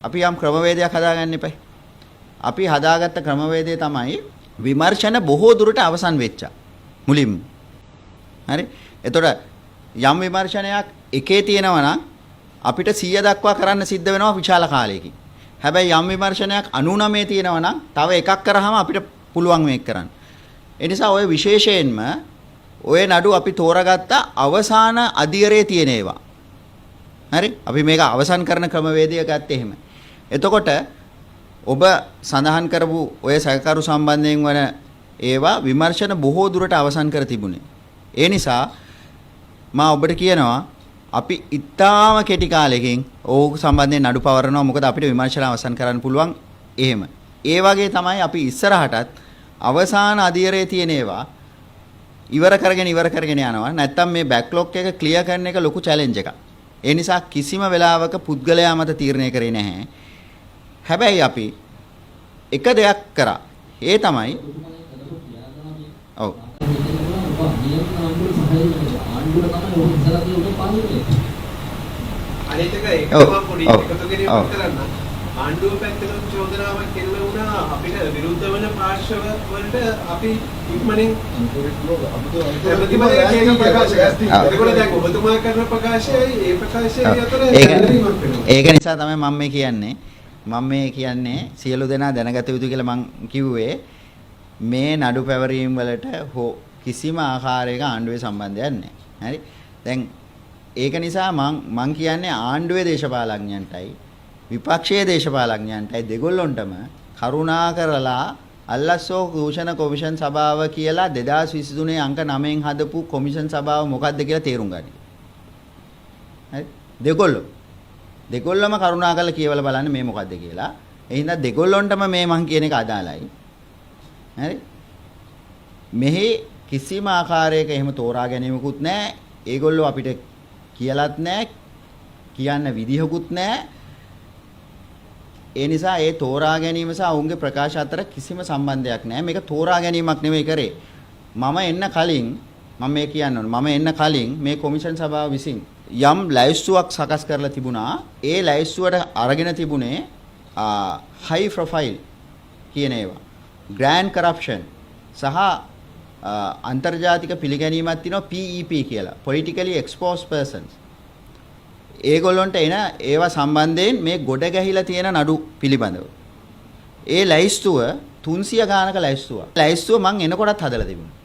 අපි යම් ක්‍රමවේදයක් හදාගන්න එපයි. අපි හදාගත්ත ක්‍රමවේදය තමයි විමර්ශන බොහෝ දුරට අවසන් වෙච්චා. මුලින්ම. හරි? එතකොට යම් විමර්ශනයක් එකේ තියෙනවා නම් අපිට 100 දක්වා කරන්න සිද්ධ වෙනවා විශාල කාලයකින්. හැබැයි යම් විමර්ශනයක් 99 තියෙනවා නම් තව එකක් කරාම අපිට පුළුවන් මේක කරන්න. ඒ නිසා ඔය විශේෂයෙන්ම ඔය නඩු අපි තෝරාගත්ත අවසාන අධියරේ තියෙන ඒවා. හරි? අපි මේක අවසන් කරන ක්‍රමවේදය ගත්තේ එහෙම. එතකොට ඔබ සඳහන් කරපු ඔය සහකරු සම්බන්ධයෙන් වන ඒවා විමර්ශන බොහෝ දුරට අවසන් කර තිබුණේ. ඒ නිසා මා ඔබට කියනවා අපි ඉතාම කෙටි කාලෙකින් ඕක සම්බන්ධයෙන් නඩු පවරනවා. මොකද අපිට විමර්ශන අවසන් කරන්න පුළුවන් එහෙම. ඒ වගේ තමයි අපි ඉස්සරහටත් අවසාන අධියරේ තියෙන ඒවා ඉවර කරගෙන යනවා. නැත්තම් මේ බෑක්ලොග් එක ක්ලියර් කරන එක ලොකු චැලෙන්ජ් එකක්. ඒ නිසා කිසිම වෙලාවක පුද්ගලයා මත තීරණය කරේ නැහැ. හැබැයි අපි එක දෙයක් කරා. ඒ තමයි ඔව්. අනිත් එක ඒකම පොඩි එකතු කිරීමක් කරන්න. ආණ්ඩුව පැත්තෙන් චෝදනාවක් කෙල්ල වුණා අපිට විරුද්ධ වෙන පාර්ශව වලට අපි ඉක්මනින් ඔබතුමා කරන ප්‍රකාශයයි ඒ ප්‍රකාශයයි අතර ඒක නිසා තමයි මම කියන්නේ සියලු දෙනා දැනගත යුතු කියලා මම කිව්වේ මේ නඩු පැවරීම් වලට කිසිම ආකාරයක ආණ්ඩුවේ සම්බන්ධයක් නැහැ. හරි? දැන් ඒක නිසා මම කියන්නේ ආණ්ඩුවේ දේශපාලඥයන්ටයි විපක්ෂයේ දේශපාලඥයන්ටයි දෙගොල්ලොන්ටම කරුණා කරලා අල්ලස්සෝ දූෂණ කොමිෂන් සභාව කියලා 2023 අංක 9න් හදපු කොමිෂන් සභාව මොකක්ද කියලා තේරුම් ගන්න. හරි? දෙගොල්ලම කරුණා කරලා කියවලා බලන්න මේ මොකක්ද කියලා. ඒ හින්දා දෙගොල්ලොන්ටම මේ මං කියන එක අදාළයි. හරි? මෙහි කිසිම ආකාරයක එහෙම තෝරා ගැනීමකුත් නැහැ. ඒගොල්ලෝ අපිට කියලාත් නැහැ. කියන්න විදිහකුත් නැහැ. ඒ නිසා ඒ තෝරා ගැනීම සහ ඔවුන්ගේ ප්‍රකාශ අතර කිසිම සම්බන්ධයක් නැහැ. මේක තෝරා ගැනීමක් නෙමෙයි කරේ. මම එන්න කලින් මේ කොමිෂන් සභාව විසින් යම් ලයිස්තුවක් සකස් කරලා තිබුණා. ඒ ලයිස්තුවට අරගෙන තිබුණේ high profile කියන ඒවා. grand corruption සහ අන්තර්ජාතික පිළිගැනීමක් තියෙනවා PEP කියලා. politically exposed persons. ඒගොල්ලොන්ට එන ඒවා සම්බන්ධයෙන් මේ ගොඩ ගැහිලා තියෙන නඩු පිළිබඳව. ඒ ලයිස්තුව 300 ගානක ලයිස්තුව. ලයිස්තුව මං එනකොටත් හදලා තිබුණා.